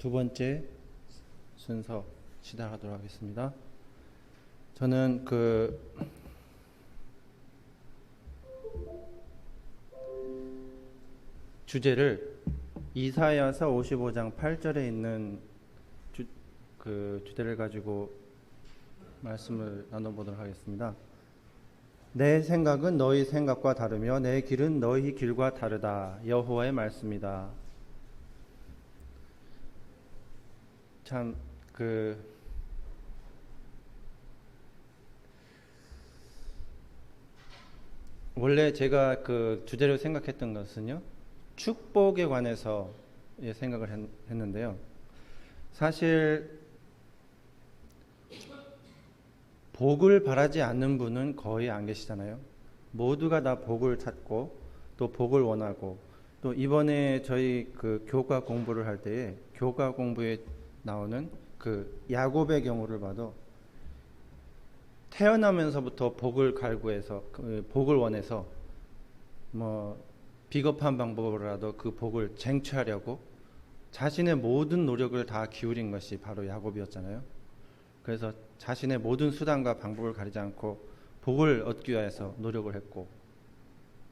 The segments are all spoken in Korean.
두 번째 순서 시작하도록 하겠습니다. 저는 주제를 이사야서 55장 8절에 있는 주제를 가지고 말씀을 나눠보도록 하겠습니다. 내 생각은 너희 생각과 다르며 내 길은 너희 길과 다르다. 여호와의 말씀이다. 참 원래 제가 주제로 생각했던 것은요, 축복에 관해서 생각을 했는데요. 사실 복을 바라지 않는 분은 거의 안 계시잖아요. 모두가 다 복을 찾고 또 복을 원하고, 또 이번에 저희 교과 공부를 할 때에 교과 공부에 나오는 야곱의 경우를 봐도 태어나면서부터 복을 갈구해서 복을 원해서 비겁한 방법으로라도 그 복을 쟁취하려고 자신의 모든 노력을 다 기울인 것이 바로 야곱이었잖아요. 그래서 자신의 모든 수단과 방법을 가리지 않고 복을 얻기 위해서 노력을 했고,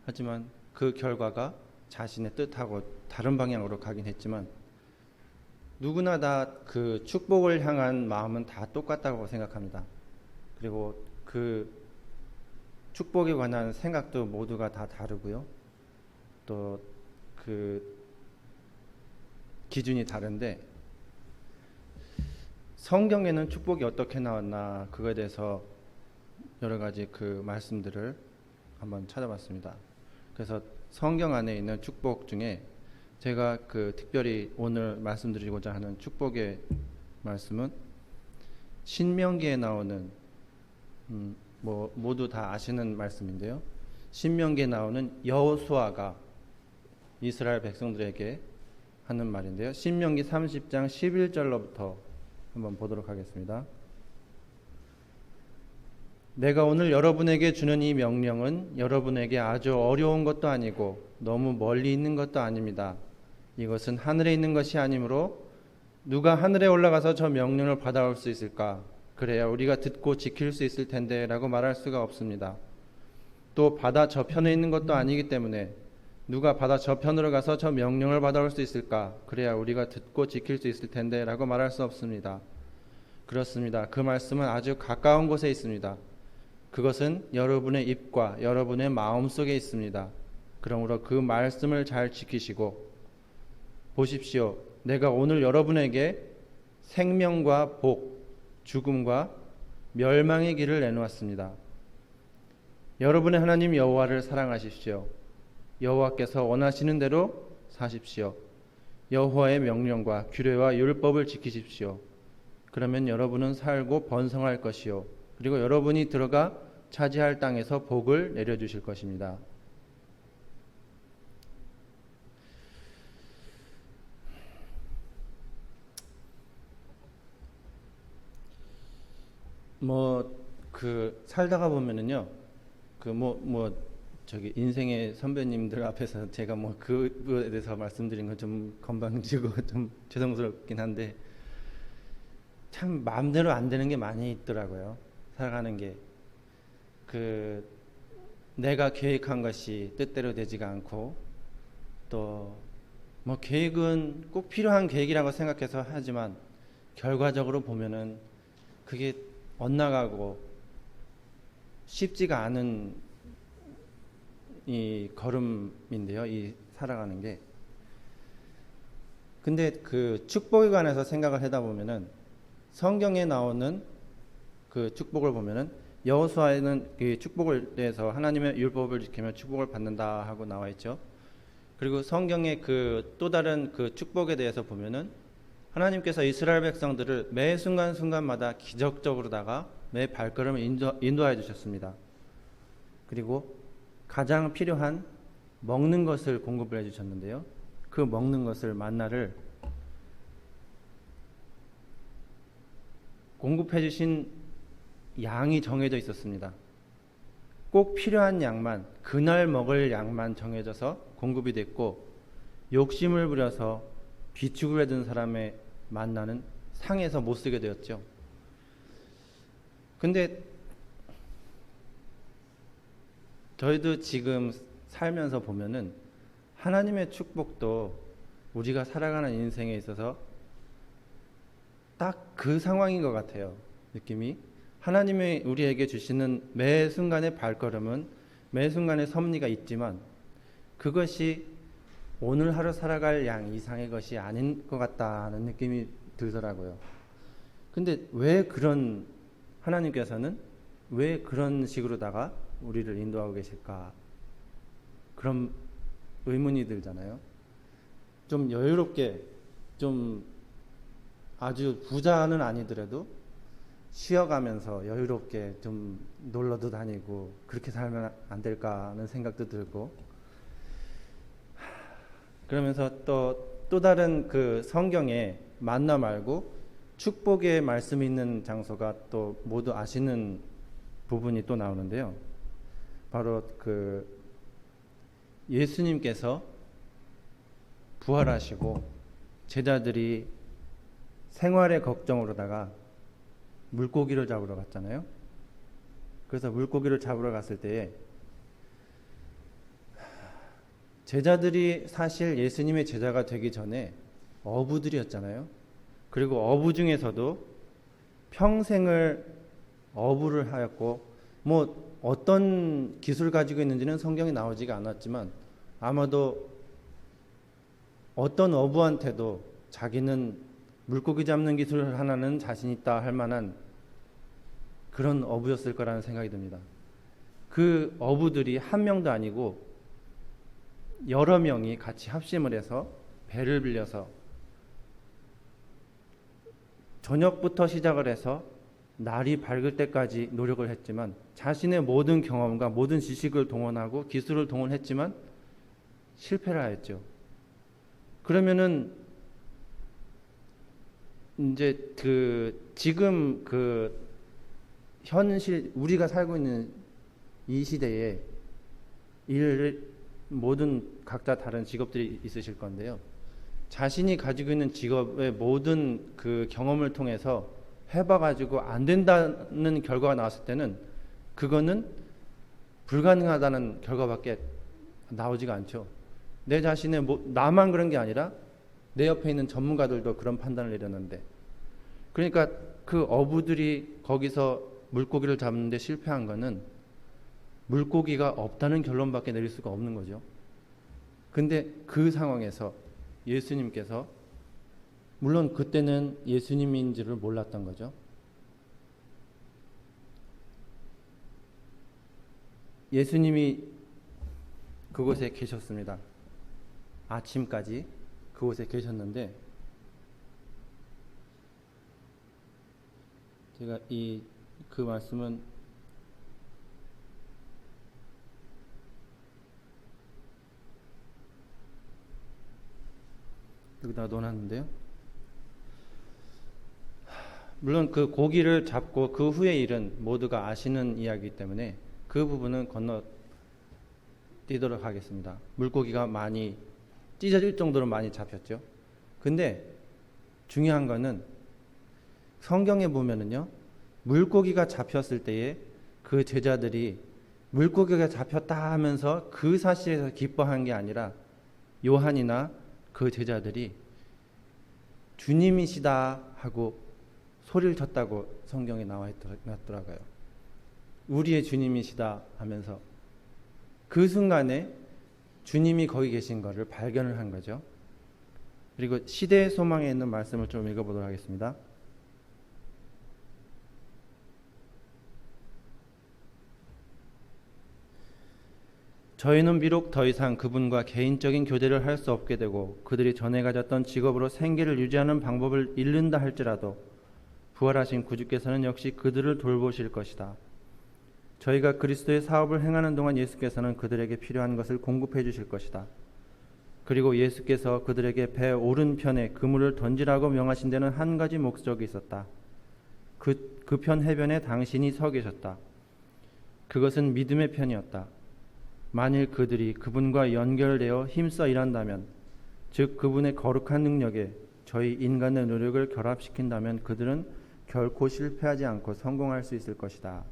하지만 그 결과가 자신의 뜻하고 다른 방향으로 가긴 했지만 누구나 다 그 축복을 향한 마음은 다 똑같다고 생각합니다. 그리고 그 축복에 관한 생각도 모두가 다 다르고요. 또 기준이 다른데, 성경에는 축복이 어떻게 나왔나 그거에 대해서 여러 가지 말씀들을 한번 찾아봤습니다. 그래서 성경 안에 있는 축복 중에 제가 특별히 오늘 말씀드리고자 하는 축복의 말씀은 신명기에 나오는 모두 다 아시는 말씀인데요. 신명기에 나오는 여호수아가 이스라엘 백성들에게 하는 말인데요. 신명기 30장 11절로부터 한번 보도록 하겠습니다. 내가 오늘 여러분에게 주는 이 명령은 여러분에게 아주 어려운 것도 아니고 너무 멀리 있는 것도 아닙니다. 이것은 하늘에 있는 것이 아니므로 누가 하늘에 올라가서 저 명령을 받아올 수 있을까? 그래야 우리가 듣고 지킬 수 있을 텐데 라고 말할 수가 없습니다. 또 바다 저편에 있는 것도 아니기 때문에 누가 바다 저편으로 가서 저 명령을 받아올 수 있을까? 그래야 우리가 듣고 지킬 수 있을 텐데 라고 말할 수 없습니다. 그렇습니다. 그 말씀은 아주 가까운 곳에 있습니다. 그것은 여러분의 입과 여러분의 마음 속에 있습니다. 그러므로 그 말씀을 잘 지키시고, 보십시오. 내가 오늘 여러분에게 생명과 복, 죽음과 멸망의 길을 내놓았습니다. 여러분의 하나님 여호와를 사랑하십시오. 여호와께서 원하시는 대로 사십시오. 여호와의 명령과 규례와 율법을 지키십시오. 그러면 여러분은 살고 번성할 것이요, 그리고 여러분이 들어가 차지할 땅에서 복을 내려주실 것입니다. 살다가 보면은요, 저기 인생의 선배님들 앞에서 제가 그거에 대해서 말씀드린 건 좀 건방지고 좀 죄송스럽긴 한데, 참 마음대로 안 되는 게 많이 있더라고요. 살아가는 게 내가 계획한 것이 뜻대로 되지가 않고, 또 계획은 꼭 필요한 계획이라고 생각해서 하지만 결과적으로 보면은 그게 엇나가고 쉽지가 않은 이 걸음인데요, 이 살아가는 게. 근데 축복에 관해서 생각을 하다 보면은 성경에 나오는 축복을 보면은 여호수아에는 축복을 대해서 하나님의 율법을 지키며 축복을 받는다 하고 나와 있죠. 그리고 성경의 또 다른 축복에 대해서 보면은 하나님께서 이스라엘 백성들을 매 순간순간마다 기적적으로다가 매 발걸음을 인도해 주셨습니다. 그리고 가장 필요한 먹는 것을 공급을 해주셨는데요. 그 먹는 것을 만나를 공급해 주신 양이 정해져 있었습니다. 꼭 필요한 양만, 그날 먹을 양만 정해져서 공급이 됐고, 욕심을 부려서 비축을 해둔 사람의 만나는 상에서 못 쓰게 되었죠. 근데 저희도 지금 살면서 보면은 하나님의 축복도 우리가 살아가는 인생에 있어서 딱 그 상황인 것 같아요. 느낌이. 하나님이 우리에게 주시는 매 순간의 발걸음은 매 순간의 섭리가 있지만 그것이 오늘 하루 살아갈 양 이상의 것이 아닌 것 같다는 느낌이 들더라고요. 근데 왜 그런 하나님께서는 왜 그런 식으로다가 우리를 인도하고 계실까? 그런 의문이 들잖아요. 좀 여유롭게, 좀 아주 부자는 아니더라도 쉬어가면서 여유롭게 좀 놀러도 다니고 그렇게 살면 안 될까 하는 생각도 들고, 그러면서 또 다른 그 성경에 만나 말고 축복의 말씀이 있는 장소가 또 모두 아시는 부분이 또 나오는데요. 바로 그 예수님께서 부활하시고 제자들이 생활의 걱정으로다가 물고기를 잡으러 갔잖아요. 그래서 물고기를 잡으러 갔을 때에 제자들이 사실 예수님의 제자가 되기 전에 어부들이었잖아요. 그리고 어부 중에서도 평생을 어부를 하였고, 뭐 어떤 기술 가지고 있는지는 성경에 나오지가 않았지만 아마도 어떤 어부한테도 자기는 물고기 잡는 기술 하나는 자신 있다 할 만한 그런 어부였을 거라는 생각이 듭니다. 그 어부들이 한 명도 아니고 여러 명이 같이 합심을 해서 배를 빌려서 저녁부터 시작을 해서 날이 밝을 때까지 노력을 했지만 자신의 모든 경험과 모든 지식을 동원하고 기술을 동원했지만 실패를 하였죠. 그러면은 이제 지금 현실 우리가 살고 있는 이 시대에 모든 각자 다른 직업들이 있으실 건데요. 자신이 가지고 있는 직업의 모든 그 경험을 통해서 해봐가지고 안 된다는 결과가 나왔을 때는 그거는 불가능하다는 결과밖에 나오지가 않죠. 내 자신의 나만 그런 게 아니라 내 옆에 있는 전문가들도 그런 판단을 내렸는데, 그러니까 그 어부들이 거기서 물고기를 잡는데 실패한 거는 물고기가 없다는 결론밖에 내릴 수가 없는 거죠. 근데 그 상황에서 예수님께서, 물론 그때는 예수님인지를 몰랐던 거죠. 예수님이 그곳에 계셨습니다. 아침까지 그곳에 계셨는데, 제가 그 말씀은 여기다 넣어놨는데요. 물론 그 고기를 잡고 그 후의 일은 모두가 아시는 이야기이기 때문에 그 부분은 건너뛰도록 하겠습니다. 물고기가 많이 찢어질 정도로 많이 잡혔죠. 근데 중요한 거는 성경에 보면은요, 물고기가 잡혔을 때에 그 제자들이 물고기가 잡혔다 하면서 그 사실에서 기뻐한 게 아니라 요한이나 그 제자들이 주님이시다 하고 소리를 쳤다고 성경에 나와 있더라고요. 우리의 주님이시다 하면서 그 순간에 주님이 거기 계신 것을 발견을 한 거죠. 그리고 시대의 소망에 있는 말씀을 좀 읽어보도록 하겠습니다. 저희는 비록 더 이상 그분과 개인적인 교제를 할 수 없게 되고 그들이 전에 가졌던 직업으로 생계를 유지하는 방법을 잃는다 할지라도 부활하신 구주께서는 역시 그들을 돌보실 것이다. 저희가 그리스도의 사업을 행하는 동안 예수께서는 그들에게 필요한 것을 공급해 주실 것이다. 그리고 예수께서 그들에게 배 오른편에 그물을 던지라고 명하신 데는 한 가지 목적이 있었다. 그 편 해변에 당신이 서 계셨다. 그것은 믿음의 편이었다. 만일 그들이 그분과 연결되어 힘써 일한다면, 즉 그분의 거룩한 능력에 저희 인간의 노력을 결합시킨다면 그들은 결코 실패하지 않고 성공할 수 있을 것이다.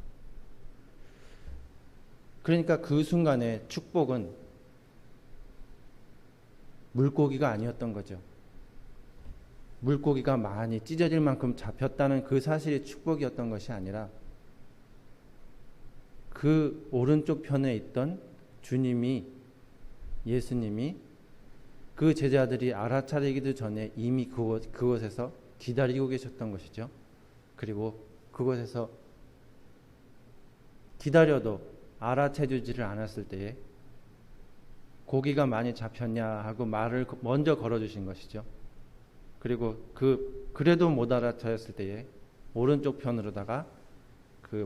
그러니까 그 순간에 축복은 물고기가 아니었던 거죠. 물고기가 많이 찢어질 만큼 잡혔다는 그 사실이 축복이었던 것이 아니라 그 오른쪽 편에 있던 주님이, 예수님이 그 제자들이 알아차리기도 전에 이미 그곳에서 기다리고 계셨던 것이죠. 그리고 그곳에서 기다려도 알아채주지를 않았을 때에 고기가 많이 잡혔냐 하고 말을 먼저 걸어주신 것이죠. 그리고 그래도 못 알아차렸을 때에 오른쪽 편으로다가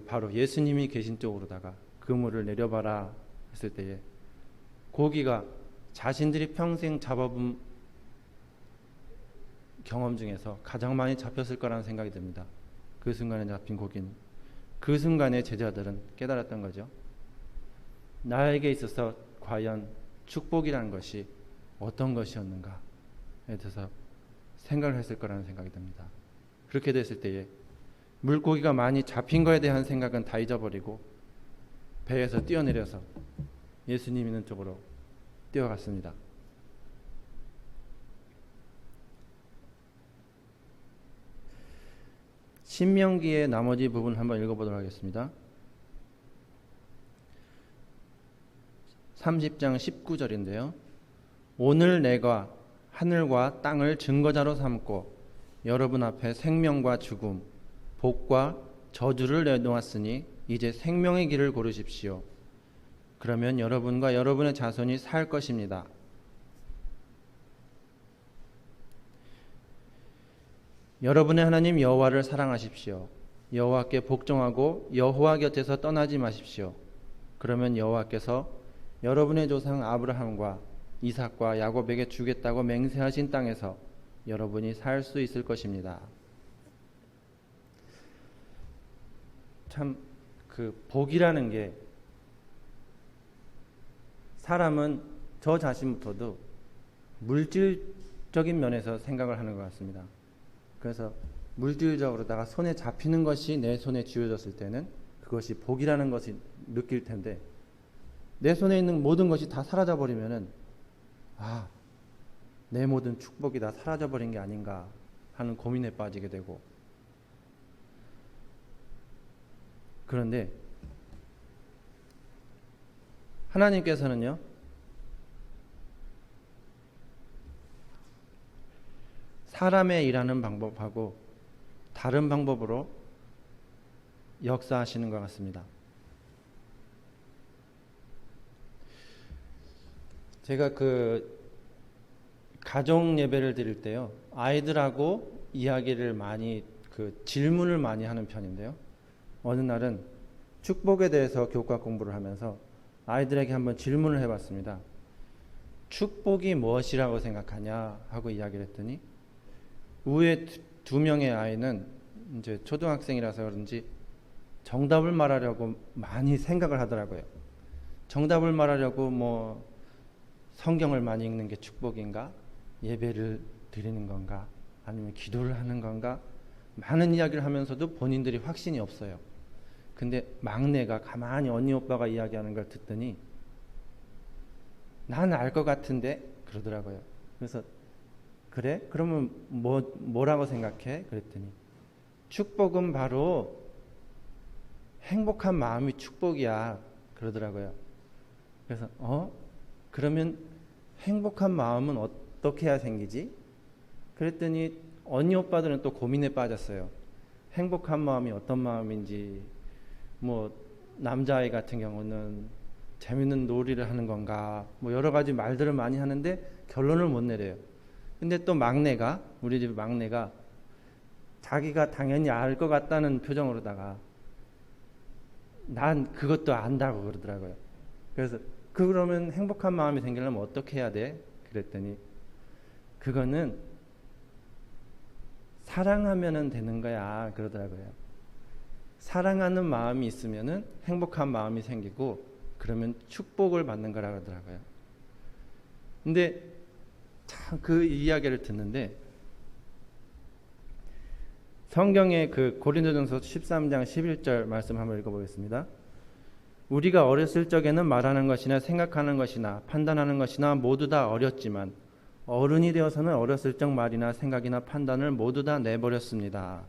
바로 예수님이 계신 쪽으로다가 그물을 내려봐라 했을 때에 고기가 자신들이 평생 잡아본 경험 중에서 가장 많이 잡혔을 거라는 생각이 듭니다. 그 순간에 잡힌 고기는. 그 순간에 제자들은 깨달았던 거죠. 나에게 있어서 과연 축복이라는 것이 어떤 것이었는가에 대해서 생각을 했을 거라는 생각이 듭니다. 그렇게 됐을 때에 물고기가 많이 잡힌 거에 대한 생각은 다 잊어버리고 배에서 뛰어내려서 예수님 있는 쪽으로 뛰어갔습니다. 신명기의 나머지 부분 한번 읽어보도록 하겠습니다. 30장 19절인데요. 오늘 내가 하늘과 땅을 증거자로 삼고 여러분 앞에 생명과 죽음, 복과 저주를 내놓았으니 이제 생명의 길을 고르십시오. 그러면 여러분과 여러분의 자손이 살 것입니다. 여러분의 하나님 여호와를 사랑하십시오. 여호와께 복종하고 여호와 곁에서 떠나지 마십시오. 그러면 여호와께서 여러분의 조상 아브라함과 이삭과 야곱에게 주겠다고 맹세하신 땅에서 여러분이 살 수 있을 것입니다. 참 복이라는 게 사람은 저 자신부터도 물질적인 면에서 생각을 하는 것 같습니다. 그래서 물질적으로다가 손에 잡히는 것이 내 손에 쥐어졌을 때는 그것이 복이라는 것을 느낄 텐데 내 손에 있는 모든 것이 다 사라져 버리면은 내 모든 축복이 다 사라져 버린 게 아닌가 하는 고민에 빠지게 되고, 그런데 하나님께서는요, 사람의 일하는 방법하고 다른 방법으로 역사하시는 것 같습니다. 제가 가정 예배를 드릴 때요, 아이들하고 이야기를 많이 질문을 많이 하는 편인데요. 어느 날은 축복에 대해서 교과 공부를 하면서 아이들에게 한번 질문을 해봤습니다. 축복이 무엇이라고 생각하냐 하고 이야기를 했더니 위에 두 명의 아이는 이제 초등학생이라서 그런지 정답을 말하려고 많이 생각을 하더라고요. 정답을 말하려고 성경을 많이 읽는 게 축복인가? 예배를 드리는 건가? 아니면 기도를 하는 건가? 많은 이야기를 하면서도 본인들이 확신이 없어요. 근데 막내가 가만히 언니 오빠가 이야기하는 걸 듣더니 난 알 것 같은데 그러더라고요. 그래서 그래? 그러면 뭐라고 생각해? 그랬더니 축복은 바로 행복한 마음이 축복이야 그러더라고요. 그래서 그러면 행복한 마음은 어떻게 해야 생기지? 그랬더니 언니 오빠들은 또 고민에 빠졌어요. 행복한 마음이 어떤 마음인지, 남자아이 같은 경우는 재밌는 놀이를 하는 건가, 여러 가지 말들을 많이 하는데 결론을 못 내려요. 근데 또 우리 집 막내가 자기가 당연히 알 것 같다는 표정으로다가 난 그것도 안다고 그러더라고요. 그래서 그러면 행복한 마음이 생기려면 어떻게 해야 돼? 그랬더니 그거는 사랑하면 되는 거야 그러더라고요. 사랑하는 마음이 있으면은 행복한 마음이 생기고 그러면 축복을 받는 거라 그러더라고요. 근데 참 그 이야기를 듣는데 성경의 그 고린도전서 13장 11절 말씀 한번 읽어보겠습니다. 우리가 어렸을 적에는 말하는 것이나 생각하는 것이나 판단하는 것이나 모두 다 어렸지만 어른이 되어서는 어렸을 적 말이나 생각이나 판단을 모두 다 내버렸습니다.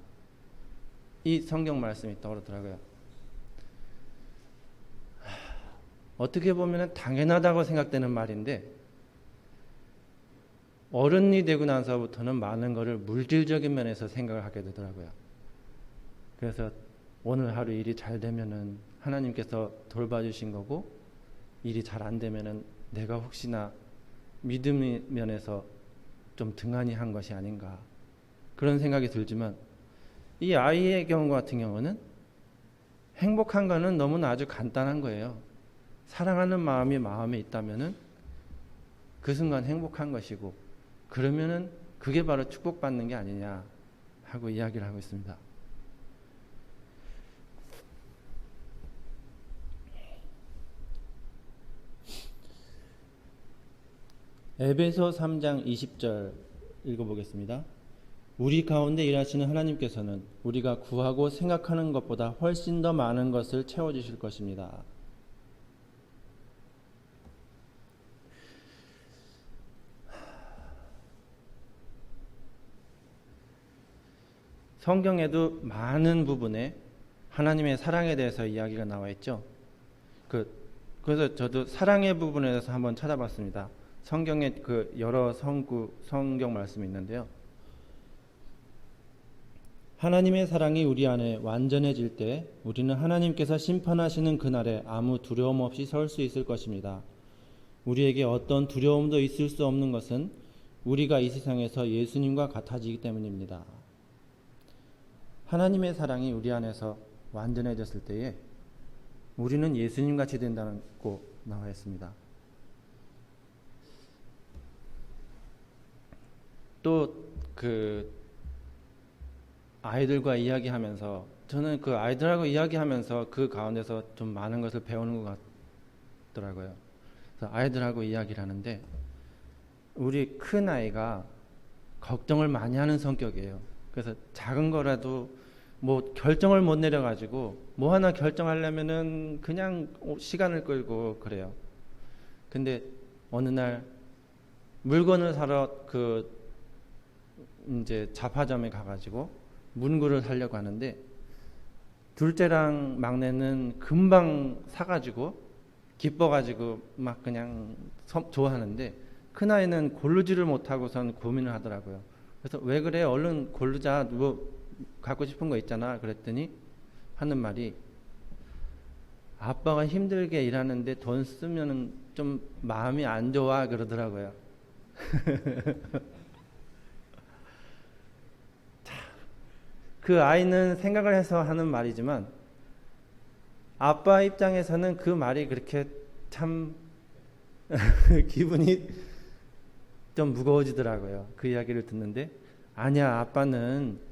이 성경 말씀이 떠오르더라고요. 어떻게 보면 당연하다고 생각되는 말인데 어른이 되고 나서부터는 많은 것을 물질적인 면에서 생각을 하게 되더라고요. 그래서 오늘 하루 일이 잘 되면은 하나님께서 돌봐주신 거고, 일이 잘 안 되면은 내가 혹시나 믿음의 면에서 좀 등한히 한 것이 아닌가, 그런 생각이 들지만 이 아이의 경우 같은 경우는 행복한 거는 너무나 아주 간단한 거예요. 사랑하는 마음이 마음에 있다면은 그 순간 행복한 것이고, 그러면은 그게 바로 축복받는 게 아니냐 하고 이야기를 하고 있습니다. 에베소 3장 20절 읽어보겠습니다. 우리 가운데 일하시는 하나님께서는 우리가 구하고 생각하는 것보다 훨씬 더 많은 것을 채워주실 것입니다. 성경에도 많은 부분에 하나님의 사랑에 대해서 이야기가 나와 있죠. 그래서 저도 사랑의 부분에 대해서 한번 찾아봤습니다. 성경에 그 여러 성경 말씀이 있는데요. 하나님의 사랑이 우리 안에 완전해질 때 우리는 하나님께서 심판하시는 그날에 아무 두려움 없이 설 수 있을 것입니다. 우리에게 어떤 두려움도 있을 수 없는 것은 우리가 이 세상에서 예수님과 같아지기 때문입니다. 하나님의 사랑이 우리 안에서 완전해졌을 때에 우리는 예수님 같이 된다고 나와 있습니다. 또 그 아이들과 이야기하면서, 저는 그 아이들하고 이야기하면서 그 가운데서 좀 많은 것을 배우는 것 같더라고요. 그래서 아이들하고 이야기를 하는데, 우리 큰 아이가 걱정을 많이 하는 성격이에요. 그래서 작은 거라도 뭐 결정을 못 내려가지고 뭐 하나 결정하려면은 그냥 시간을 끌고 그래요. 근데 어느 날 물건을 사러 이제 잡화점에 가가지고 문구를 사려고 하는데, 둘째랑 막내는 금방 사가지고 기뻐가지고 막 그냥 좋아하는데, 큰아이는 고르지를 못하고선 고민을 하더라고요. 그래서 왜 그래? 얼른 고르자. 뭐 갖고 싶은 거 있잖아. 그랬더니 하는 말이, 아빠가 힘들게 일하는데 돈 쓰면 좀 마음이 안 좋아 그러더라고요. 그 아이는 생각을 해서 하는 말이지만 아빠 입장에서는 그 말이 그렇게 참 기분이 좀 무거워지더라고요. 그 이야기를 듣는데, 아니야, 아빠는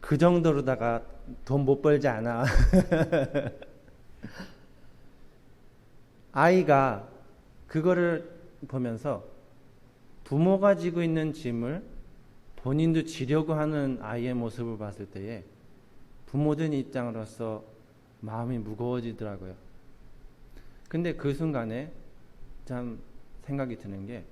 그 정도로다가 돈 못 벌지 않아. 아이가 그거를 보면서 부모가 지고 있는 짐을 본인도 지려고 하는 아이의 모습을 봤을 때에 부모된 입장으로서 마음이 무거워지더라고요. 근데 그 순간에 참 생각이 드는 게,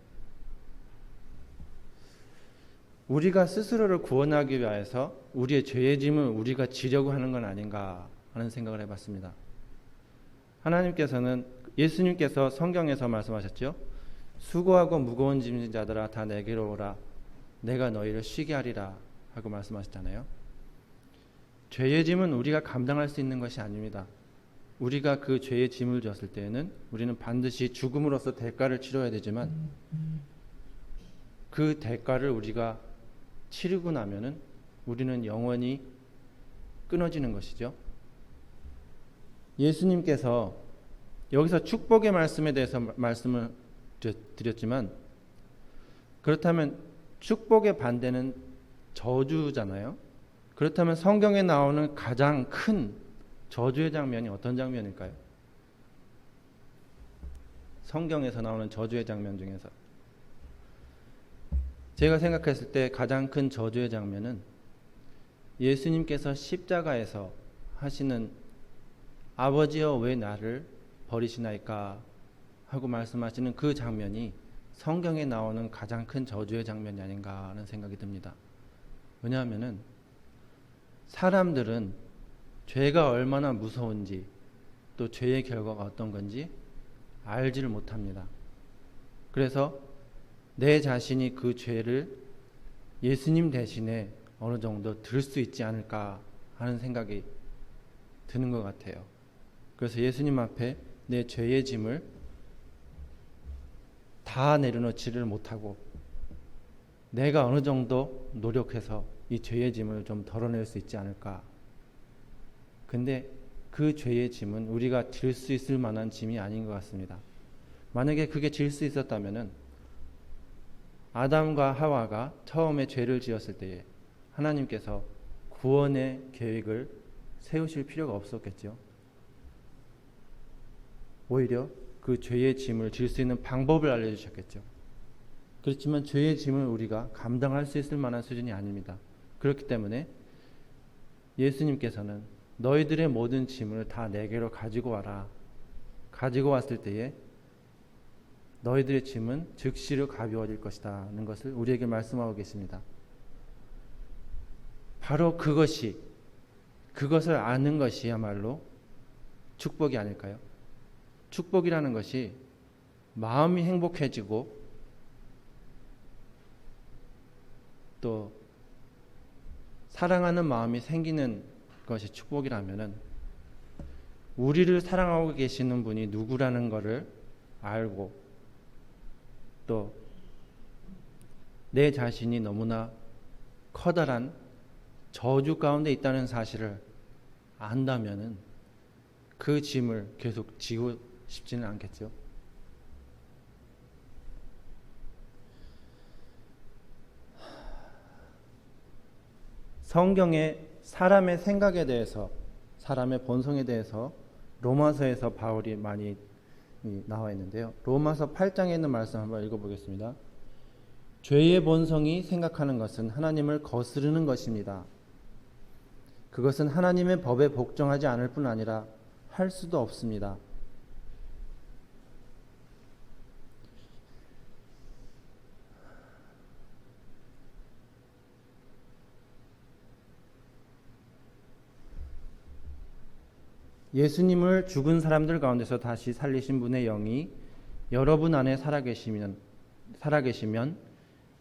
우리가 스스로를 구원하기 위해서 우리의 죄의 짐을 우리가 지려고 하는 건 아닌가 하는 생각을 해봤습니다. 하나님께서는, 예수님께서 성경에서 말씀하셨죠. 수고하고 무거운 짐진 자들아 다 내게로 오라, 내가 너희를 쉬게 하리라 하고 말씀하셨잖아요. 죄의 짐은 우리가 감당할 수 있는 것이 아닙니다. 우리가 그 죄의 짐을 졌을 때에는 우리는 반드시 죽음으로써 대가를 치러야 되지만, 그 대가를 우리가 치르고 나면은 우리는 영원히 끊어지는 것이죠. 예수님께서 여기서 축복의 말씀에 대해서 말씀을 드렸지만, 그렇다면 축복의 반대는 저주잖아요. 그렇다면 성경에 나오는 가장 큰 저주의 장면이 어떤 장면일까요? 성경에서 나오는 저주의 장면 중에서 제가 생각했을 때 가장 큰 저주의 장면은 예수님께서 십자가에서 하시는 아버지여 왜 나를 버리시나이까 하고 말씀하시는 그 장면이 성경에 나오는 가장 큰 저주의 장면이 아닌가 하는 생각이 듭니다. 왜냐하면은 사람들은 죄가 얼마나 무서운지 또 죄의 결과가 어떤 건지 알지를 못합니다. 그래서 내 자신이 그 죄를 예수님 대신에 어느 정도 들 수 있지 않을까 하는 생각이 드는 것 같아요. 그래서 예수님 앞에 내 죄의 짐을 다 내려놓지를 못하고 내가 어느 정도 노력해서 이 죄의 짐을 좀 덜어낼 수 있지 않을까. 근데 그 죄의 짐은 우리가 질 수 있을 만한 짐이 아닌 것 같습니다. 만약에 그게 질 수 있었다면은 아담과 하와가 처음에 죄를 지었을 때에 하나님께서 구원의 계획을 세우실 필요가 없었겠죠. 오히려 그 죄의 짐을 질 수 있는 방법을 알려주셨겠죠. 그렇지만 죄의 짐을 우리가 감당할 수 있을 만한 수준이 아닙니다. 그렇기 때문에 예수님께서는 너희들의 모든 짐을 다 내게로 가지고 와라. 가지고 왔을 때에 너희들의 짐은 즉시로 가벼워질 것이다 하는 것을 우리에게 말씀하고 계십니다. 바로 그것을 아는 것이야말로 축복이 아닐까요? 축복이라는 것이 마음이 행복해지고 또 사랑하는 마음이 생기는 것이 축복이라면은 우리를 사랑하고 계시는 분이 누구라는 것을 알고 또 내 자신이 너무나 커다란 저주 가운데 있다는 사실을 안다면은 그 짐을 계속 지고 싶지는 않겠죠. 성경에 사람의 생각에 대해서, 사람의 본성에 대해서 로마서에서 바울이 많이 나와 있는데요. 로마서 8장에 있는 말씀 한번 읽어보겠습니다. 죄의 본성이 생각하는 것은 하나님을 거스르는 것입니다. 그것은 하나님의 법에 복종하지 않을 뿐 아니라 할 수도 없습니다. 예수님을 죽은 사람들 가운데서 다시 살리신 분의 영이 여러분 안에 살아계시면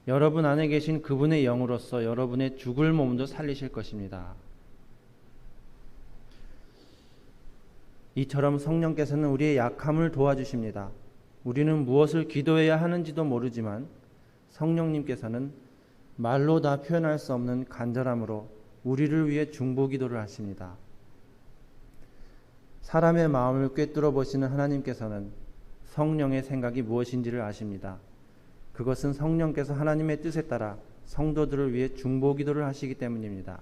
여러분 안에 계신 그분의 영으로서 여러분의 죽을 몸도 살리실 것입니다. 이처럼 성령께서는 우리의 약함을 도와주십니다. 우리는 무엇을 기도해야 하는지도 모르지만 성령님께서는 말로 다 표현할 수 없는 간절함으로 우리를 위해 중보기도를 하십니다. 사람의 마음을 꿰뚫어 보시는 하나님께서는 성령의 생각이 무엇인지를 아십니다. 그것은 성령께서 하나님의 뜻에 따라 성도들을 위해 중보기도를 하시기 때문입니다.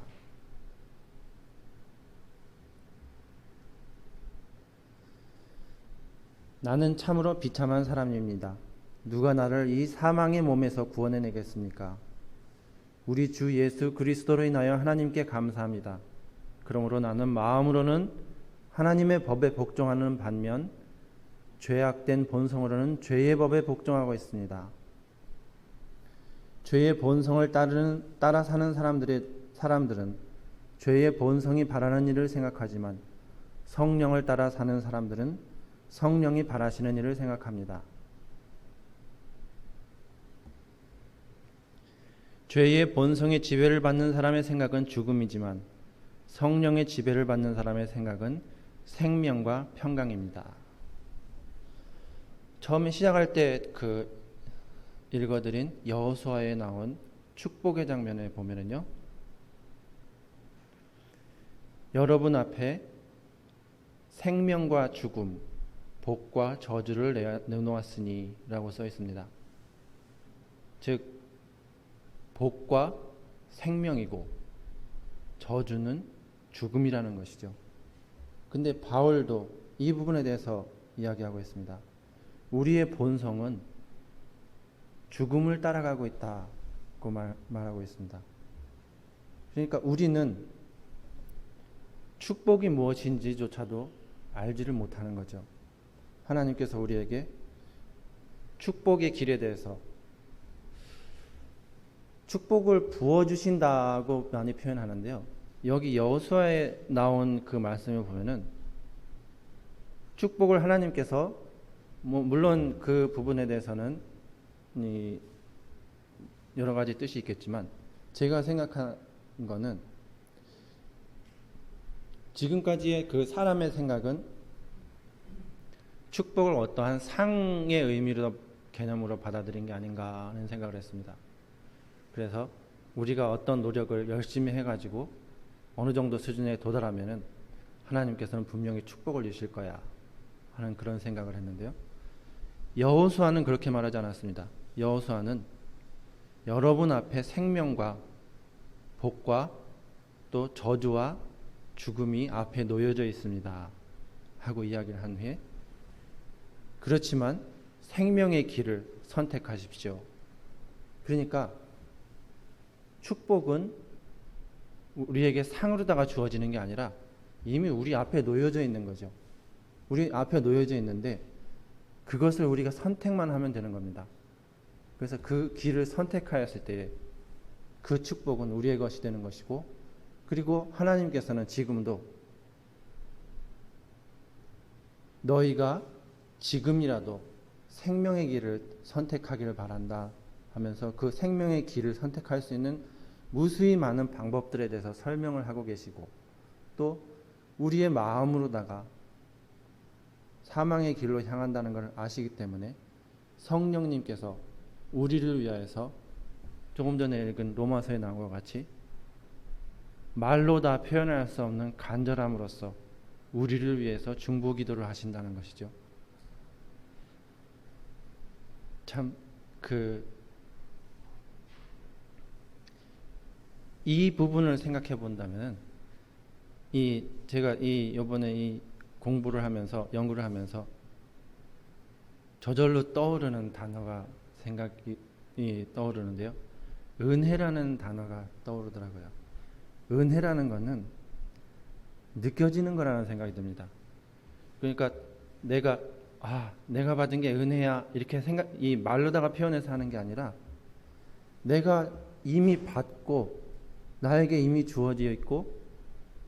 나는 참으로 비참한 사람입니다. 누가 나를 이 사망의 몸에서 구원해내겠습니까? 우리 주 예수 그리스도로 인하여 하나님께 감사합니다. 그러므로 나는 마음으로는 하나님의 법에 복종하는 반면 죄악된 본성으로는 죄의 법에 복종하고 있습니다. 죄의 본성을 따라 사는 사람들은 죄의 본성이 바라는 일을 생각하지만 성령을 따라 사는 사람들은 성령이 바라시는 일을 생각합니다. 죄의 본성의 지배를 받는 사람의 생각은 죽음이지만 성령의 지배를 받는 사람의 생각은 생명과 평강입니다. 처음에 시작할 때 읽어드린 여호수아에 나온 축복의 장면에 보면은요, 여러분 앞에 생명과 죽음, 복과 저주를 내놓았으니 라고 써 있습니다. 즉 복과 생명이고 저주는 죽음이라는 것이죠. 근데 바울도 이 부분에 대해서 이야기하고 있습니다. 우리의 본성은 죽음을 따라가고 있다고 말하고 있습니다. 그러니까 우리는 축복이 무엇인지조차도 알지를 못하는 거죠. 하나님께서 우리에게 축복의 길에 대해서 축복을 부어주신다고 많이 표현하는데요. 여기 여호수아에 나온 그 말씀을 보면은 축복을 하나님께서 물론 그 부분에 대해서는 여러 가지 뜻이 있겠지만 제가 생각한 거는 지금까지의 그 사람의 생각은 축복을 어떠한 상의 의미로 개념으로 받아들인 게 아닌가 하는 생각을 했습니다. 그래서 우리가 어떤 노력을 열심히 해가지고 어느 정도 수준에 도달하면은 하나님께서는 분명히 축복을 주실 거야 하는 그런 생각을 했는데요. 여호수아는 그렇게 말하지 않았습니다. 여호수아는 여러분 앞에 생명과 복과 또 저주와 죽음이 앞에 놓여져 있습니다 하고 이야기를 한 후에 그렇지만 생명의 길을 선택하십시오. 그러니까 축복은 우리에게 상으로다가 주어지는 게 아니라 이미 우리 앞에 놓여져 있는 거죠. 우리 앞에 놓여져 있는데 그것을 우리가 선택만 하면 되는 겁니다. 그래서 그 길을 선택하였을 때 그 축복은 우리의 것이 되는 것이고, 그리고 하나님께서는 지금도 너희가 지금이라도 생명의 길을 선택하기를 바란다 하면서 그 생명의 길을 선택할 수 있는 무수히 많은 방법들에 대해서 설명을 하고 계시고, 또 우리의 마음으로다가 사망의 길로 향한다는 것을 아시기 때문에 성령님께서 우리를 위하여서 조금 전에 읽은 로마서에 나온 것 같이 말로 다 표현할 수 없는 간절함으로써 우리를 위해서 중보기도를 하신다는 것이죠. 참 이 부분을 생각해 본다면 제가 이번에 이 공부를 하면서 연구를 하면서 저절로 떠오르는 단어가 생각이 떠오르는데요. 은혜라는 단어가 떠오르더라고요. 은혜라는 것은 느껴지는 거라는 생각이 듭니다. 그러니까 내가 받은 게 은혜야 이렇게 이 말로다가 표현해서 하는 게 아니라 내가 이미 받고 나에게 이미 주어져 있고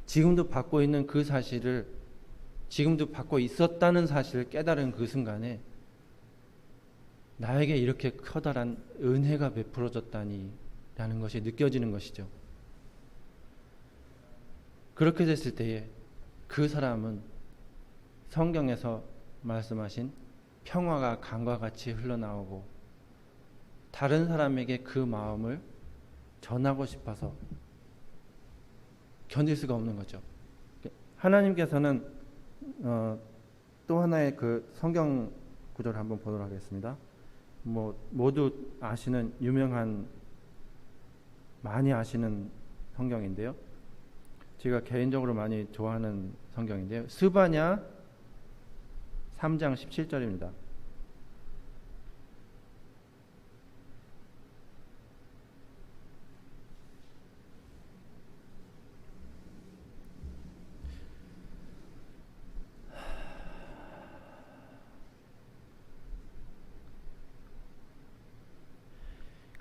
지금도 받고 있는 그 사실을, 지금도 받고 있었다는 사실을 깨달은 그 순간에 나에게 이렇게 커다란 은혜가 베풀어졌다니 라는 것이 느껴지는 것이죠. 그렇게 됐을 때에 그 사람은 성경에서 말씀하신 평화가 강과 같이 흘러나오고 다른 사람에게 그 마음을 전하고 싶어서 견딜 수가 없는 거죠. 하나님께서는 또 하나의 그 성경 구절을 한번 보도록 하겠습니다. 모두 아시는 많이 아시는 성경인데요. 제가 개인적으로 많이 좋아하는 성경인데요. 스바냐 3장 17절입니다.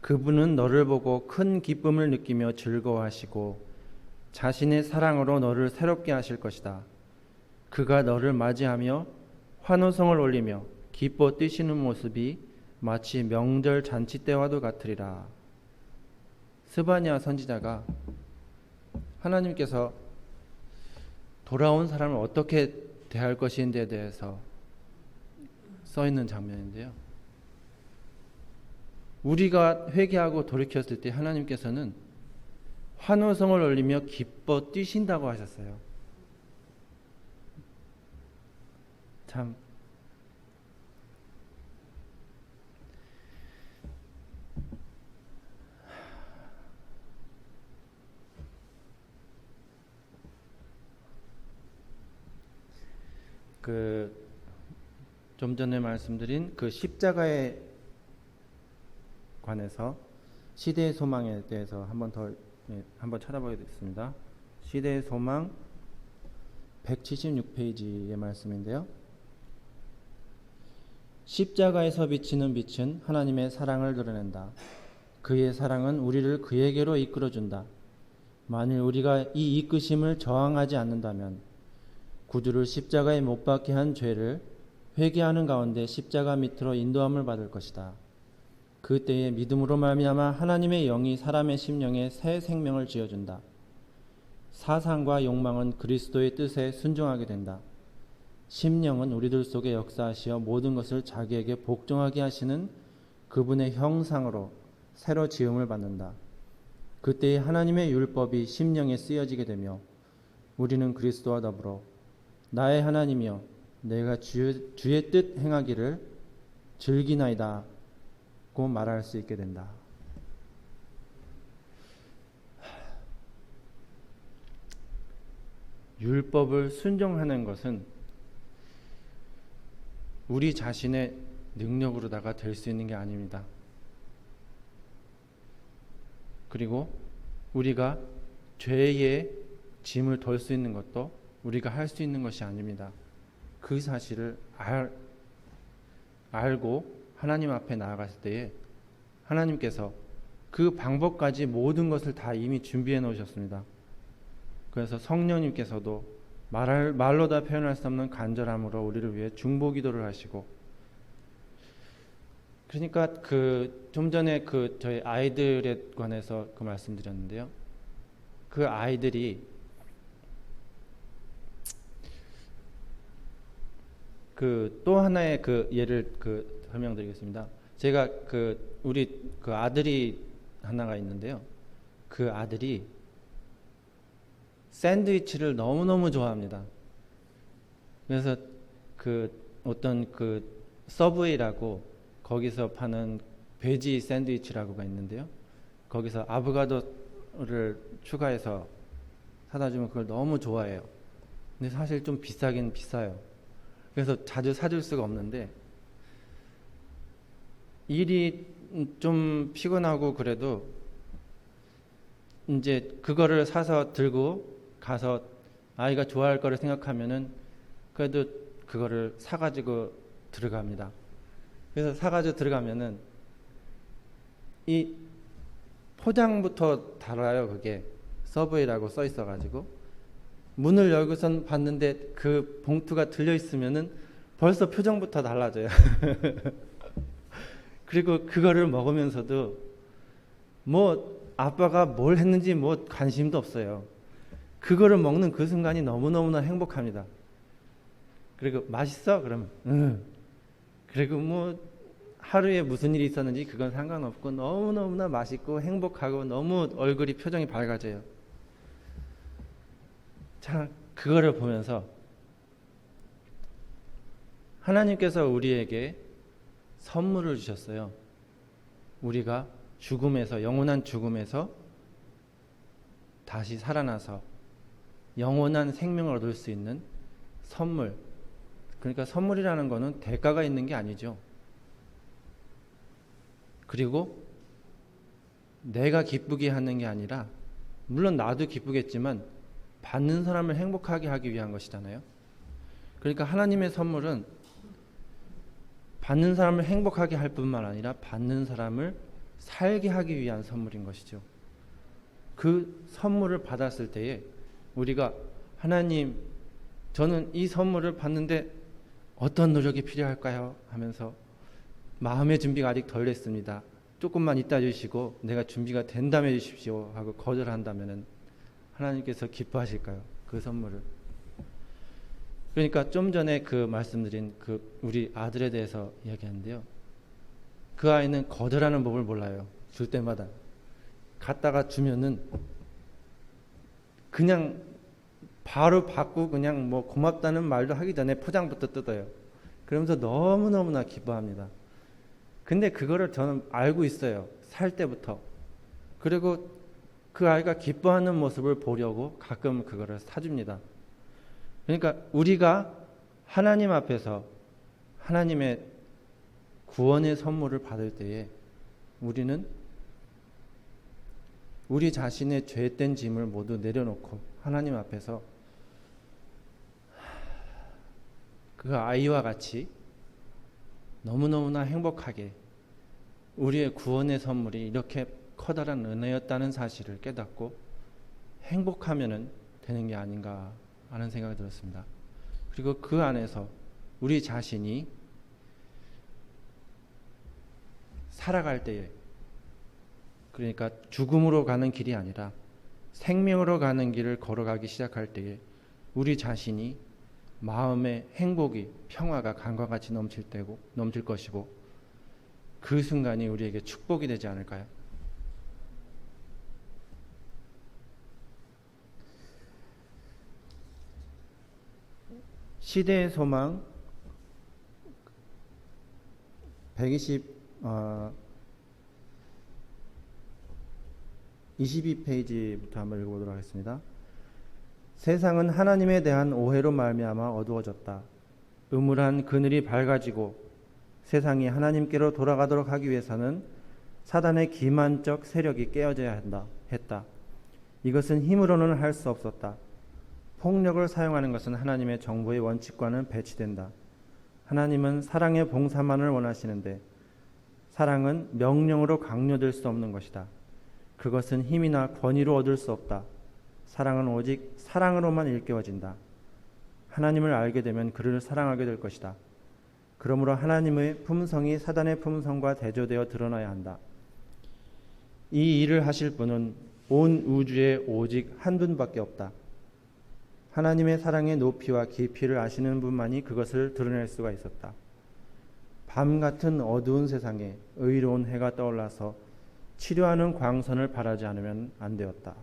그분은 너를 보고 큰 기쁨을 느끼며 즐거워하시고 자신의 사랑으로 너를 새롭게 하실 것이다. 그가 너를 맞이하며 환호성을 올리며 기뻐 뛰시는 모습이 마치 명절 잔치 때와도 같으리라. 스바냐 선지자가 하나님께서 돌아온 사람을 어떻게 대할 것인지에 대해서 써 있는 장면인데요. 우리가 회개하고 돌이켰을 때 하나님께서는 환호성을 올리며 기뻐 뛰신다고 하셨어요. 참 좀 전에 말씀드린 그 십자가에 관해서 시대의 소망에 대해서 한 번 더 한번 찾아보겠습니다. 시대의 소망 176페이지의 말씀인데요. 십자가에서 비치는 빛은 하나님의 사랑을 드러낸다. 그의 사랑은 우리를 그에게로 이끌어준다. 만일 우리가 이 이끄심을 저항하지 않는다면 구주를 십자가에 못 박게 한 죄를 회개하는 가운데 십자가 밑으로 인도함을 받을 것이다. 그때에 믿음으로 말미암아 하나님의 영이 사람의 심령에 새 생명을 지어준다. 사상과 욕망은 그리스도의 뜻에 순종하게 된다. 심령은 우리들 속에 역사하시어 모든 것을 자기에게 복종하게 하시는 그분의 형상으로 새로 지음을 받는다. 그때에 하나님의 율법이 심령에 쓰여지게 되며 우리는 그리스도와 더불어 나의 하나님이여 내가 주의 뜻 행하기를 즐기나이다 고 말할 수 있게 된다. 율법을 순종하는 것은 우리 자신의 능력으로다가 될 수 있는 게 아닙니다. 그리고 우리가 죄의 짐을 덜 수 있는 것도 우리가 할 수 있는 것이 아닙니다. 그 사실을 알고 하나님 앞에 나아갔을 때에 하나님께서 그 방법까지 모든 것을 다 이미 준비해 놓으셨습니다. 그래서 성령님께서도 말로 다 표현할 수 없는 간절함으로 우리를 위해 중보기도를 하시고, 그러니까 좀 전에 저희 아이들에 관해서 말씀드렸는데요. 그 아이들이 또 하나의 예를 설명드리겠습니다. 제가 우리 아들이 하나가 있는데요. 그 아들이 샌드위치를 너무너무 좋아합니다. 그래서 어떤 서브웨이라고 거기서 파는 베지 샌드위치라고가 있는데요. 거기서 아보가도를 추가해서 사다 주면 그걸 너무 좋아해요. 근데 사실 좀 비싸긴 비싸요. 그래서 자주 사줄 수가 없는데, 일이 좀 피곤하고 그래도 이제 그거를 사서 들고 가서 아이가 좋아할 거를 생각하면은 그래도 그거를 사가지고 들어갑니다. 그래서 사가지고 들어가면은 이 포장부터 달아요. 그게 서브웨이라고 써 있어가지고 문을 열고선 봤는데 그 봉투가 들려 있으면은 벌써 표정부터 달라져요. 그리고 그거를 먹으면서도 뭐 아빠가 뭘 했는지 뭐 관심도 없어요. 그거를 먹는 그 순간이 너무너무나 행복합니다. 그리고 맛있어? 그러면 그리고 뭐 하루에 무슨 일이 있었는지 그건 상관없고 너무너무나 맛있고 행복하고 너무 얼굴이 표정이 밝아져요. 자, 그거를 보면서 하나님께서 우리에게 선물을 주셨어요. 우리가 영원한 죽음에서 다시 살아나서 영원한 생명을 얻을 수 있는 선물. 그러니까 선물이라는 거는 대가가 있는 게 아니죠. 그리고 내가 기쁘게 하는 게 아니라, 물론 나도 기쁘겠지만 받는 사람을 행복하게 하기 위한 것이잖아요. 그러니까 하나님의 선물은 받는 사람을 행복하게 할 뿐만 아니라 받는 사람을 살게 하기 위한 선물인 것이죠. 그 선물을 받았을 때에 우리가 하나님, 저는 이 선물을 받는데 어떤 노력이 필요할까요? 하면서 마음의 준비가 아직 덜 됐습니다. 조금만 있다 주시고 내가 준비가 된다며 주십시오 하고 거절한다면 하나님께서 기뻐하실까요? 그 선물을. 그러니까 좀 전에 말씀드린 우리 아들에 대해서 이야기하는데요. 그 아이는 거절하는 법을 몰라요. 줄 때마다. 갖다가 주면은 그냥 바로 받고 그냥 뭐 고맙다는 말도 하기 전에 포장부터 뜯어요. 그러면서 너무너무나 기뻐합니다. 근데 그거를 저는 알고 있어요. 살 때부터. 그리고 그 아이가 기뻐하는 모습을 보려고 가끔 그거를 사줍니다. 그러니까 우리가 하나님 앞에서 하나님의 구원의 선물을 받을 때에 우리는 우리 자신의 죄된 짐을 모두 내려놓고 하나님 앞에서 그 아이와 같이 너무너무나 행복하게 우리의 구원의 선물이 이렇게 커다란 은혜였다는 사실을 깨닫고 행복하면 되는 게 아닌가 하는 생각이 들었습니다. 그리고 그 안에서 우리 자신이 살아갈 때에, 그러니까 죽음으로 가는 길이 아니라 생명으로 가는 길을 걸어가기 시작할 때에 우리 자신이 마음의 행복이, 평화가 강과 같이 넘칠 것이고 그 순간이 우리에게 축복이 되지 않을까요? 시대의 소망 22페이지부터 한번 읽어보도록 하겠습니다. 세상은 하나님에 대한 오해로 말미암아 어두워졌다. 음울한 그늘이 밝아지고 세상이 하나님께로 돌아가도록 하기 위해서는 사단의 기만적 세력이 깨어져야 했다. 이것은 힘으로는 할 수 없었다. 폭력을 사용하는 것은 하나님의 정보의 원칙과는 배치된다. 하나님은 사랑의 봉사만을 원하시는데 사랑은 명령으로 강요될 수 없는 것이다. 그것은 힘이나 권위로 얻을 수 없다. 사랑은 오직 사랑으로만 일깨워진다. 하나님을 알게 되면 그를 사랑하게 될 것이다. 그러므로 하나님의 품성이 사단의 품성과 대조되어 드러나야 한다. 이 일을 하실 분은 온 우주에 오직 한 분밖에 없다. 하나님의 사랑의 높이와 깊이를 아시는 분만이 그것을 드러낼 수가 있었다. 밤 같은 어두운 세상에 의로운 해가 떠올라서 치료하는 광선을 바라지 않으면 안 되었다.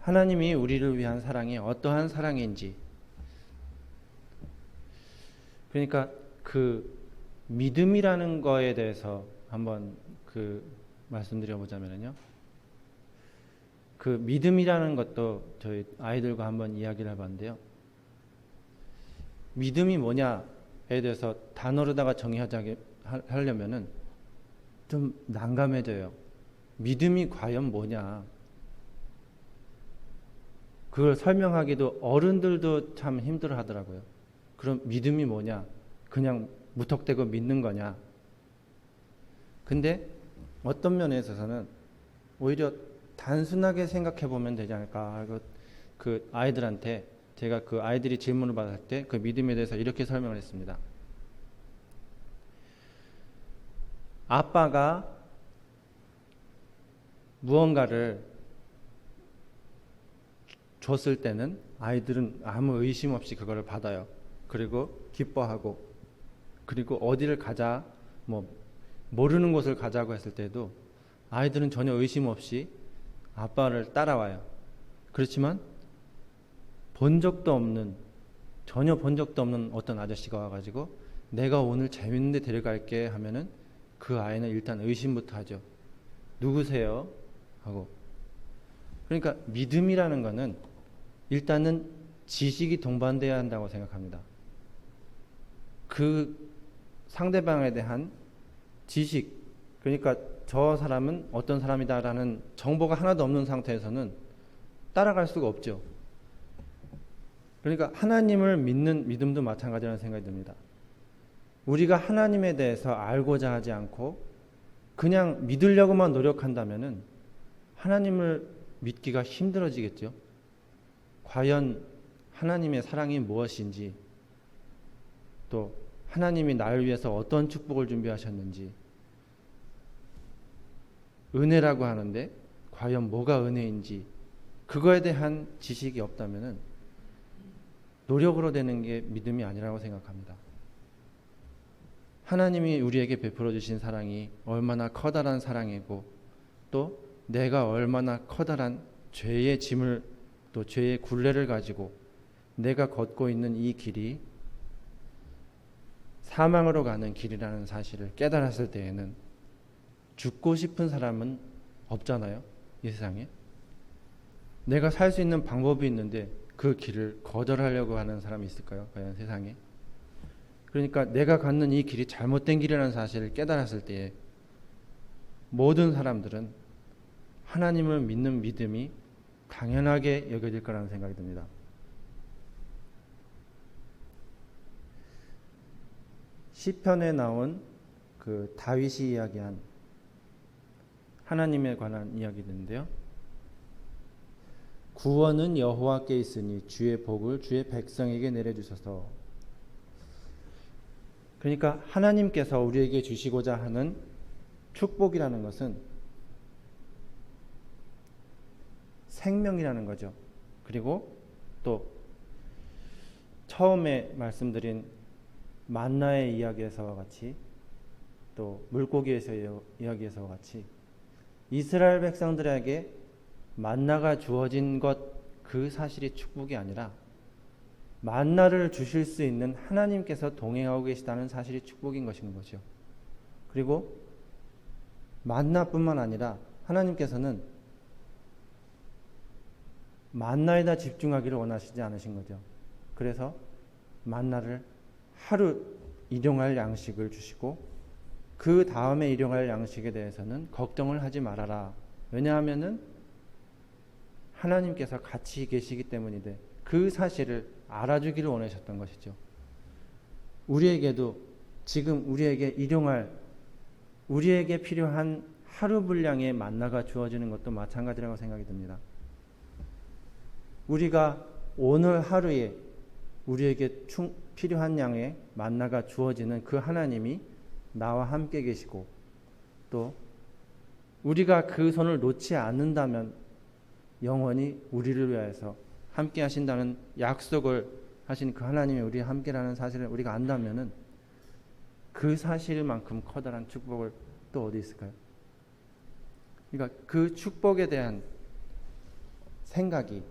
하나님이 우리를 위한 사랑이 어떠한 사랑인지, 그러니까 그 믿음이라는 거에 대해서 한번 말씀드려보자면요. 그 믿음이라는 것도 저희 아이들과 한번 이야기를 해봤는데요. 믿음이 뭐냐에 대해서 단어로다가 정의하려면은 좀 난감해져요. 믿음이 과연 뭐냐? 그걸 설명하기도 어른들도 참 힘들어 하더라고요. 그럼 믿음이 뭐냐? 그냥 무턱대고 믿는 거냐? 근데 어떤 면에 있어서는 오히려 단순하게 생각해 보면 되지 않을까. 그 아이들한테 제가 그 아이들이 질문을 받을 때 그 믿음에 대해서 이렇게 설명을 했습니다. 아빠가 무언가를 줬을 때는 아이들은 아무 의심 없이 그거를 받아요. 그리고 기뻐하고, 그리고 어디를 가자, 모르는 곳을 가자고 했을 때도 아이들은 전혀 의심 없이 아빠를 따라와요. 그렇지만 전혀 본 적도 없는 어떤 아저씨가 와가지고 내가 오늘 재밌는 데 데려갈게 하면은 그 아이는 일단 의심부터 하죠. 누구세요? 하고. 그러니까 믿음이라는 거는 일단은 지식이 동반돼야 한다고 생각합니다. 그 상대방에 대한 지식, 그러니까 저 사람은 어떤 사람이다라는 정보가 하나도 없는 상태에서는 따라갈 수가 없죠. 그러니까 하나님을 믿는 믿음도 마찬가지라는 생각이 듭니다. 우리가 하나님에 대해서 알고자 하지 않고 그냥 믿으려고만 노력한다면은 하나님을 믿기가 힘들어지겠죠. 과연 하나님의 사랑이 무엇인지, 또 하나님이 나를 위해서 어떤 축복을 준비하셨는지, 은혜라고 하는데 과연 뭐가 은혜인지 그거에 대한 지식이 없다면은 노력으로 되는 게 믿음이 아니라고 생각합니다. 하나님이 우리에게 베풀어 주신 사랑이 얼마나 커다란 사랑이고, 또 내가 얼마나 커다란 죄의 짐을, 또 죄의 굴레를 가지고 내가 걷고 있는 이 길이 사망으로 가는 길이라는 사실을 깨달았을 때에는 죽고 싶은 사람은 없잖아요, 이 세상에. 내가 살 수 있는 방법이 있는데 그 길을 거절하려고 하는 사람이 있을까요? 과연 세상에? 그러니까 내가 갖는 이 길이 잘못된 길이라는 사실을 깨달았을 때에 모든 사람들은 하나님을 믿는 믿음이 당연하게 여겨질 거라는 생각이 듭니다. 시편에 나온 그 다윗이 이야기한 하나님에 관한 이야기인데요. 구원은 여호와께 있으니 주의 복을 주의 백성에게 내려주소서. 그러니까 하나님께서 우리에게 주시고자 하는 축복이라는 것은 생명이라는 거죠. 그리고 또 처음에 말씀드린 만나의 이야기에서와 같이 또 물고기에서의 이야기에서와 같이 이스라엘 백성들에게 만나가 주어진 것 그 사실이 축복이 아니라 만나를 주실 수 있는 하나님께서 동행하고 계시다는 사실이 축복인 것인 거죠. 그리고 만나뿐만 아니라 하나님께서는 만나에다 집중하기를 원하시지 않으신 거죠. 그래서 만나를 하루 일용할 양식을 주시고 그 다음에 일용할 양식에 대해서는 걱정을 하지 말아라. 왜냐하면은 하나님께서 같이 계시기 때문인데 그 사실을 알아주기를 원하셨던 것이죠. 우리에게도 지금 우리에게 일용할 우리에게 필요한 하루 분량의 만나가 주어지는 것도 마찬가지라고 생각이 듭니다. 우리가 오늘 하루에 우리에게 필요한 양의 만나가 주어지는 그 하나님이 나와 함께 계시고 또 우리가 그 손을 놓지 않는다면 영원히 우리를 위하여서 함께 하신다는 약속을 하신 그 하나님이 우리와 함께라는 사실을 우리가 안다면은 그 사실만큼 커다란 축복을 또 어디 있을까요? 그러니까 그 축복에 대한 생각이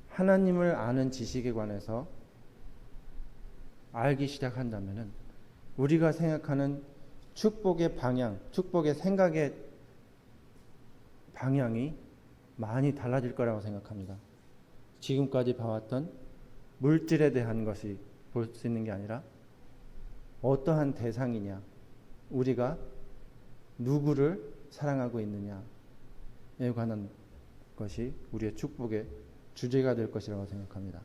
하나님을 아는 지식에 관해서 알기 시작한다면은 우리가 생각하는 축복의 방향, 축복의 생각의 방향이 많이 달라질 거라고 생각합니다. 지금까지 봐왔던 물질에 대한 것이 볼 수 있는 게 아니라 어떠한 대상이냐, 우리가 누구를 사랑하고 있느냐에 관한 것이 우리의 축복의 주제가 될 것이라고 생각합니다.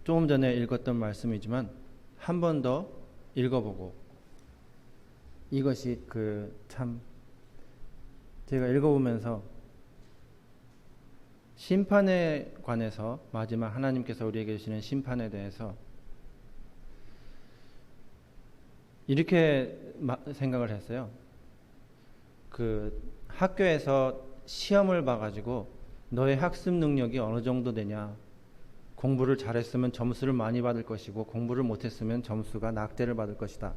조금 전에 읽었던 말씀이지만 한 번 더 읽어보고 이것이 참 제가 읽어보면서 심판에 관해서 마지막 하나님께서 우리에게 주시는 심판에 대해서 이렇게 생각을 했어요. 학교에서 시험을 봐가지고 너의 학습 능력이 어느 정도 되냐, 공부를 잘했으면 점수를 많이 받을 것이고 공부를 못했으면 점수가 낙제를 받을 것이다.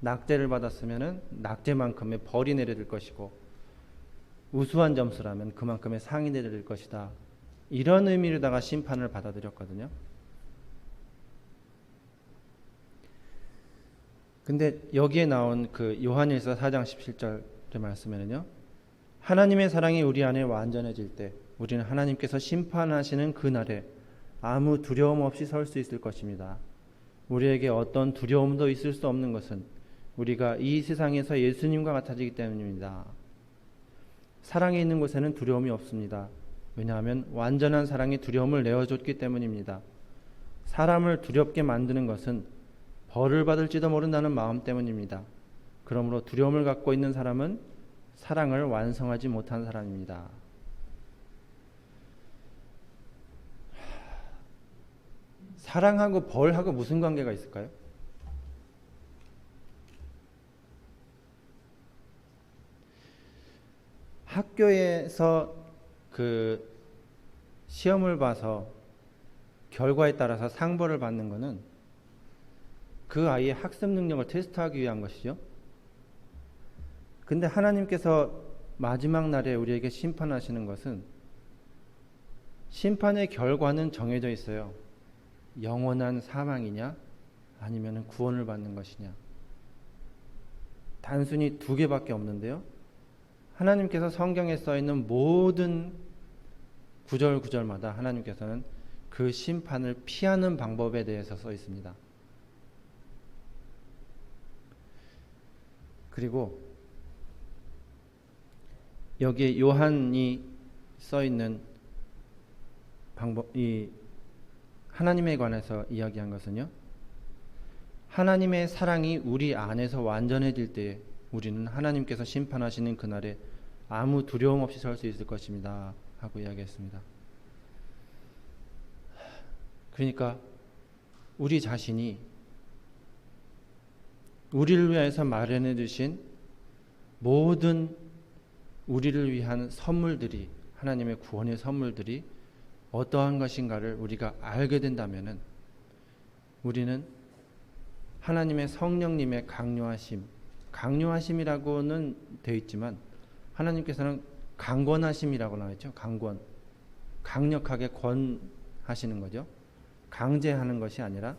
낙제를 받았으면 낙제만큼의 벌이 내려질 것이고 우수한 점수라면 그만큼의 상이 내려질 것이다. 이런 의미로다가 심판을 받아들였거든요. 근데 여기에 나온 요한일서 4장 17절의 말씀에는요. 하나님의 사랑이 우리 안에 완전해질 때 우리는 하나님께서 심판하시는 그날에 아무 두려움 없이 설 수 있을 것입니다. 우리에게 어떤 두려움도 있을 수 없는 것은 우리가 이 세상에서 예수님과 같아지기 때문입니다. 사랑이 있는 곳에는 두려움이 없습니다. 왜냐하면 완전한 사랑이 두려움을 내어줬기 때문입니다. 사람을 두렵게 만드는 것은 벌을 받을지도 모른다는 마음 때문입니다. 그러므로 두려움을 갖고 있는 사람은 사랑을 완성하지 못한 사람입니다. 사랑하고 벌하고 무슨 관계가 있을까요? 학교에서 시험을 봐서 결과에 따라서 상벌을 받는 것은 그 아이의 학습 능력을 테스트하기 위한 것이죠. 근데 하나님께서 마지막 날에 우리에게 심판하시는 것은 심판의 결과는 정해져 있어요. 영원한 사망이냐 아니면 구원을 받는 것이냐. 단순히 두 개밖에 없는데요. 하나님께서 성경에 써있는 모든 구절마다 하나님께서는 그 심판을 피하는 방법에 대해서 써 있습니다. 그리고 여기에 요한이 써 있는 이 하나님에 관해서 이야기한 것은요. 하나님의 사랑이 우리 안에서 완전해질 때에 우리는 하나님께서 심판하시는 그날에 아무 두려움 없이 설 수 있을 것입니다. 하고 이야기했습니다. 그러니까 우리 자신이 우리를 위해서 마련해 주신 모든 우리를 위한 선물들이, 하나님의 구원의 선물들이 어떠한 것인가를 우리가 알게 된다면은 우리는 하나님의 성령님의 강요하심이라고는 되어 있지만 하나님께서는 강권하심이라고 나와있죠. 강력하게 권하시는 거죠. 강제하는 것이 아니라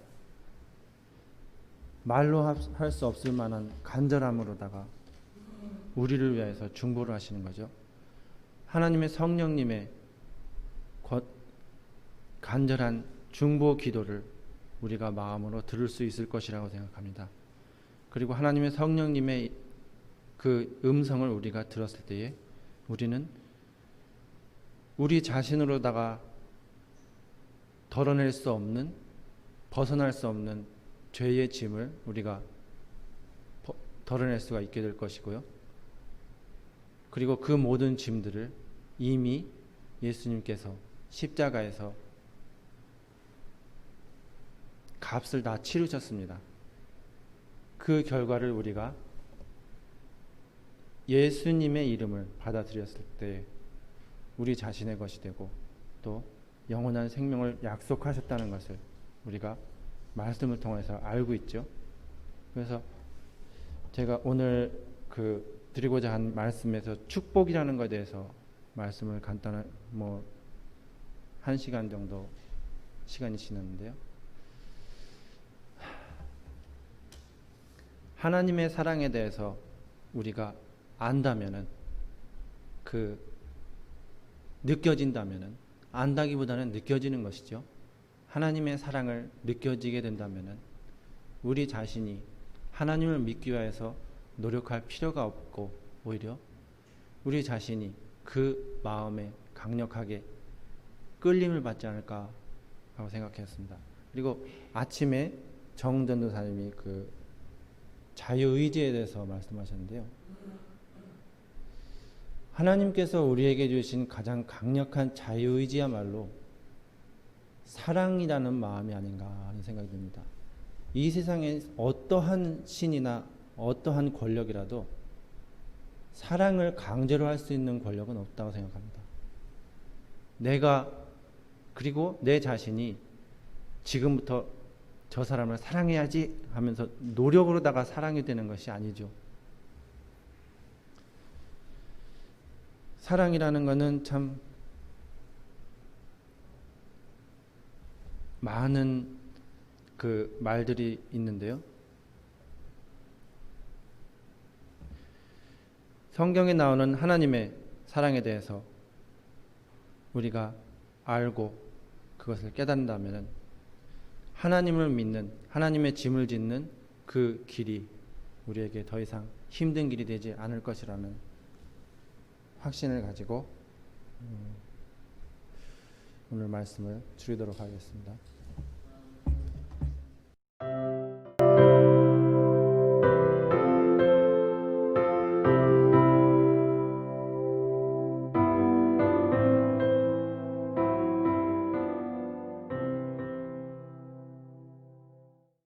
말로 할 수 없을 만한 간절함으로다가 우리를 위해서 중보를 하시는 거죠. 하나님의 성령님의 간절한 중보 기도를 우리가 마음으로 들을 수 있을 것이라고 생각합니다. 그리고 하나님의 성령님의 그 음성을 우리가 들었을 때에 우리는 우리 자신으로다가 덜어낼 수 없는, 벗어날 수 없는 죄의 짐을 우리가 덜어낼 수가 있게 될 것이고요. 그리고 그 모든 짐들을 이미 예수님께서 십자가에서 값을 다 치르셨습니다. 그 결과를 우리가 예수님의 이름을 받아들였을 때 우리 자신의 것이 되고 또 영원한 생명을 약속하셨다는 것을 우리가 말씀을 통해서 알고 있죠. 그래서 제가 오늘 드리고자 한 말씀에서 축복이라는 것에 대해서 말씀을 간단한 1시간 정도 시간이 지났는데요. 하나님의 사랑에 대해서 우리가 안다면은 느껴진다면은 안다기보다는 느껴지는 것이죠. 하나님의 사랑을 느껴지게 된다면은 우리 자신이 하나님을 믿기 위해서 노력할 필요가 없고 오히려 우리 자신이 그 마음에 강력하게 끌림을 받지 않을까 하고 생각했습니다. 그리고 아침에 정전도사님이 자유의지에 대해서 말씀하셨는데요. 하나님께서 우리에게 주신 가장 강력한 자유의지야말로 사랑이라는 마음이 아닌가 하는 생각이 듭니다. 이 세상에 어떠한 신이나 어떠한 권력이라도 사랑을 강제로 할 수 있는 권력은 없다고 생각합니다. 그리고 내 자신이 지금부터 저 사람을 사랑해야지 하면서 노력으로다가 사랑이 되는 것이 아니죠. 사랑이라는 것은 참 많은 말들이 있는데요. 성경에 나오는 하나님의 사랑에 대해서 우리가 알고 그것을 깨닫는다면 하나님을 믿는, 하나님의 짐을 짓는 그 길이 우리에게 더 이상 힘든 길이 되지 않을 것이라는 확신을 가지고 오늘 말씀을 줄이도록 하겠습니다.